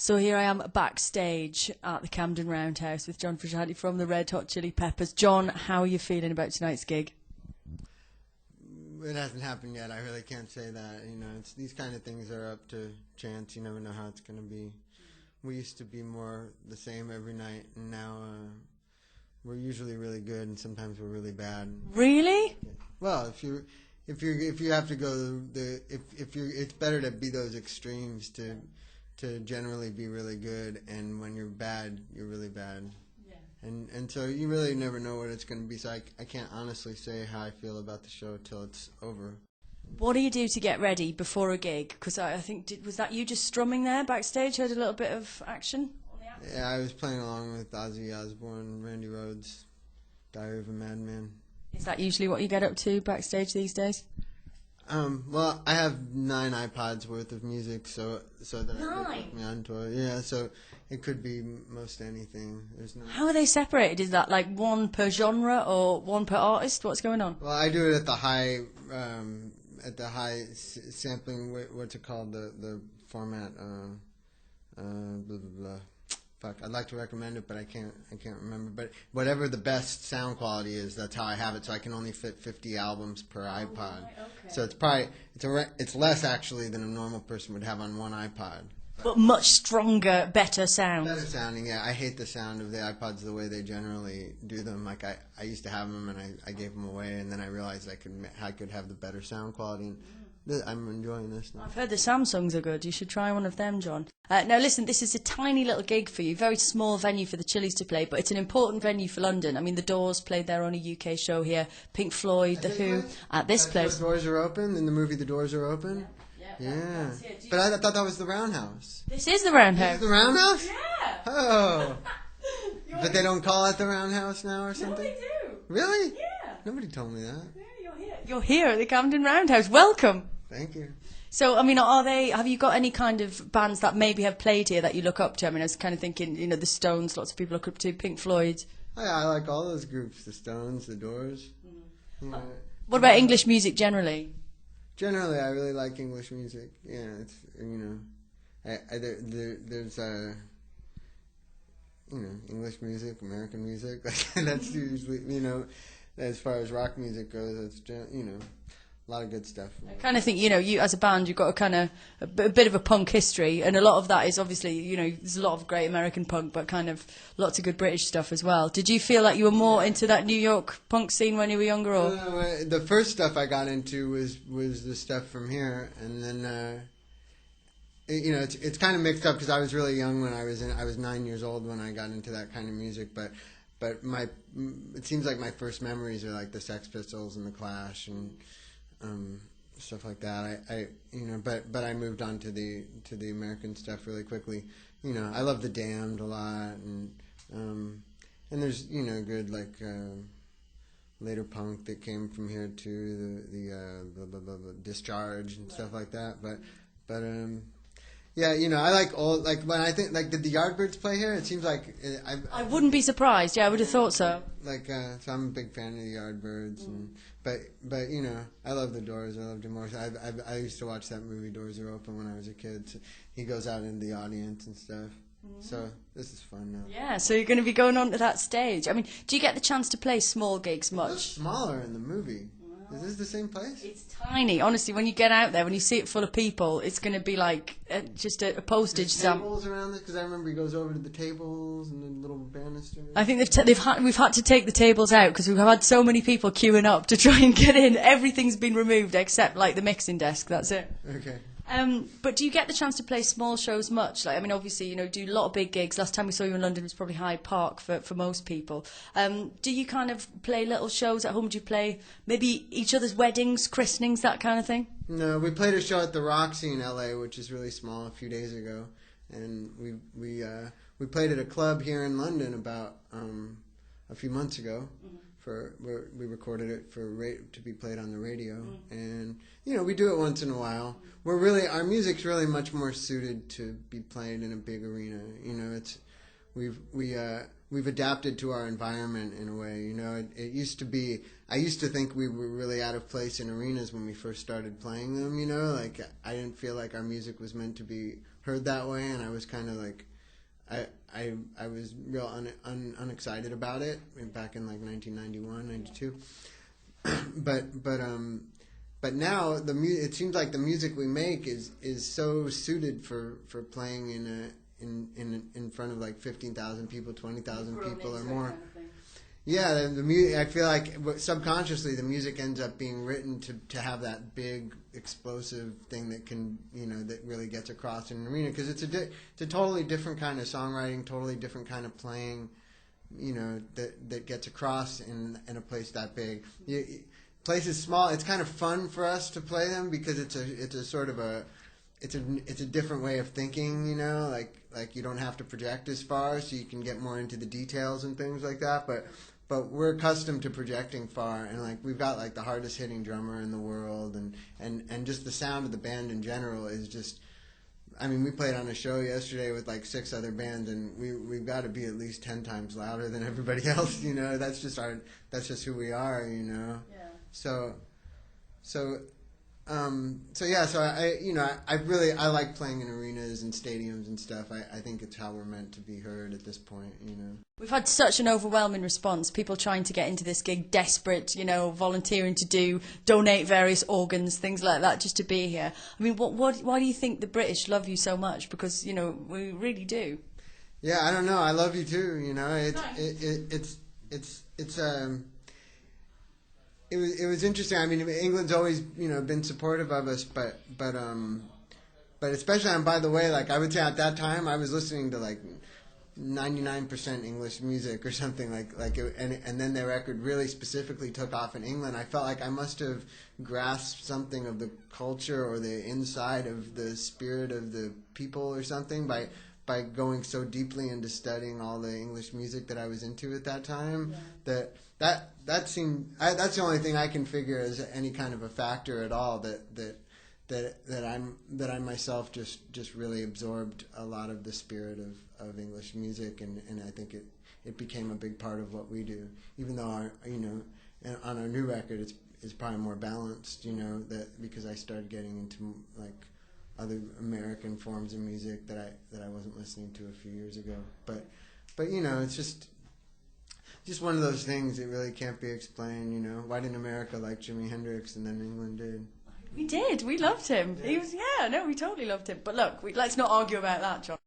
So here I am backstage at the Camden Roundhouse with John Frusciante from the Red Hot Chili Peppers. John, how are you feeling about tonight's gig? It hasn't happened yet. I really can't say that. You know, it's these kind of things are up to chance. You never know how it's going to be. We used to be more the same every night, and now we're usually really good, and sometimes we're really bad. Really? Well, if you have to go it's better to be those extremes to generally be really good, and when you're bad, you're really bad. And so you really never know what it's going to be. So I can't honestly say how I feel about the show till it's over. What do you do to get ready before a gig? Because I think, was that you just strumming there backstage? Heard a little bit of action on the app? Yeah, I was playing along with Ozzy Osbourne, Randy Rhoads, Diary of a Madman. Is that usually what you get up to backstage these days? Well, I have 9 iPods worth of music, so that 9? I put me on tour. Yeah, so it could be most anything. There's no. How are they separated? Is that like one per genre or one per artist? What's going on? Well, I do it at the high sampling. What's it called? The format. Blah blah blah. Fuck, I'd like to recommend it, but I can't remember. But whatever the best sound quality is, that's how I have it. So I can only fit 50 albums per iPod. Right, okay. So it's probably it's less actually than a normal person would have on one iPod. But much stronger, better sound. Better sounding, yeah. I hate the sound of the iPods the way they generally do them. Like I used to have them and I gave them away, and then I realized I could have the better sound quality. And I'm enjoying this now. I've heard the Samsungs are good. You should try one of them, John. Now, listen, this is a tiny little gig for you. Very small venue for the Chili's to play, but it's an important venue for London. I mean, the Doors played their only UK show here. Pink Floyd, The Who, at this place. The Doors Are Open? In the movie The Doors Are Open? Yeah. But I thought that was the Roundhouse. This is the Roundhouse. This is the Roundhouse? Yeah. Oh. But they don't call it the Roundhouse now or something? No, they do. Really? Yeah. Nobody told me that. Yeah, you're here. You're here at the Camden Roundhouse. Welcome. Thank you. So, I mean, have you got any kind of bands that maybe have played here that you look up to? I mean, I was kind of thinking, you know, the Stones, lots of people look up to, Pink Floyd. I like all those groups, the Stones, the Doors. You know, What about English music generally? generally, I really like English music. Yeah, it's, you know, there's you know, English music, American music. That's usually, you know, as far as rock music goes, it's, you know, a lot of good stuff. I kind of think, you know, you as a band, you've got a bit of a punk history, and a lot of that is obviously, you know, there's a lot of great American punk, but kind of lots of good British stuff as well. Did you feel like you were more into that New York punk scene when you were younger, or? The first stuff I got into was the stuff from here, and then you know, it's kind of mixed up because I was really young when I was 9 years old when I got into that kind of music, but it seems like my first memories are like the Sex Pistols and the Clash and stuff like that. You know, but I moved on to the American stuff really quickly. You know, I love the Damned a lot, and there's, you know, good like later punk that came from here too, the Discharge and stuff like that. But yeah, you know, I like all, like when I think, like, did the Yardbirds play here? It seems like I wouldn't be surprised. Yeah, I would have thought so. Like, so I'm a big fan of the Yardbirds, and but you know, I love the Doors. I love Jim Morrison. I used to watch that movie Doors Are Open when I was a kid. So he goes out in the audience and stuff. So this is fun now. Yeah, so you're going to be going on to that stage. I mean, do you get the chance to play small gigs It much? looks smaller in the movie. Is this the same place? It's tiny. Honestly, when you get out there, when you see it full of people, it's going to be like just a postage stamp. Tables around this, because I remember he goes over to the tables and the little banisters. I think we've had to take the tables out because we've had so many people queuing up to try and get in. Everything's been removed except like the mixing desk. That's it. Okay. But do you get the chance to play small shows much? Like, I mean, obviously, you know, do a lot of big gigs. Last time we saw you in London was probably Hyde Park for most people. Do you kind of play little shows at home? Do you play maybe each other's weddings, christenings, that kind of thing? No, we played a show at the Roxy in LA, which is really small, a few days ago, and we played at a club here in London about a few months ago. We recorded it to be played on the radio, and you know, we do it once in a while. Our music's really much more suited to be played in a big arena. You know, we've adapted to our environment in a way. You know, it used to be. I used to think we were really out of place in arenas when we first started playing them. You know, like I didn't feel like our music was meant to be heard that way, and I was kind of like, I was real unexcited about it back in like 1991, 92. But now it seems like the music we make is so suited for playing in front of like 15,000 people, 20,000 people or more. Yeah, the music. I feel like subconsciously the music ends up being written to have that big explosive thing that can, that really gets across in an arena, because it's a totally different kind of songwriting, totally different kind of playing, that gets across in a place that big. Place is small. It's kind of fun for us to play them because it's a sort of it's a different way of thinking, like you don't have to project as far, so you can get more into the details and things like that. But we're accustomed to projecting far, and like we've got like the hardest hitting drummer in the world, and just the sound of the band in general is just. I mean, we played on a show yesterday with like 6 other bands, and we've got to be at least 10 times louder than everybody else. That's just who we are. Yeah. So I like playing in arenas and stadiums and stuff. I think it's how we're meant to be heard at this point, We've had such an overwhelming response. People trying to get into this gig, desperate, volunteering to donate various organs, things like that, just to be here. I mean, why do you think the British love you so much? Because, we really do. Yeah, I don't know. I love you too. It was interesting. I mean, England's always been supportive of us, but especially, and by the way, like I would say at that time I was listening to like 99% English music or something and then their record really specifically took off in England. I felt like I must have grasped something of the culture or the inside of the spirit of the people or something by going so deeply into studying all the English music that I was into at that time. Yeah. That seemed that's the only thing I can figure as any kind of a factor at all, that I myself just really absorbed a lot of the spirit of English music, and I think it became a big part of what we do, even though on our new record it's probably more balanced, that because I started getting into like other American forms of music that I wasn't listening to a few years ago, but it's just one of those things that really can't be explained. Why didn't America like Jimi Hendrix and then England did? We did. We loved him. Yeah. We totally loved him. But look, let's not argue about that, John.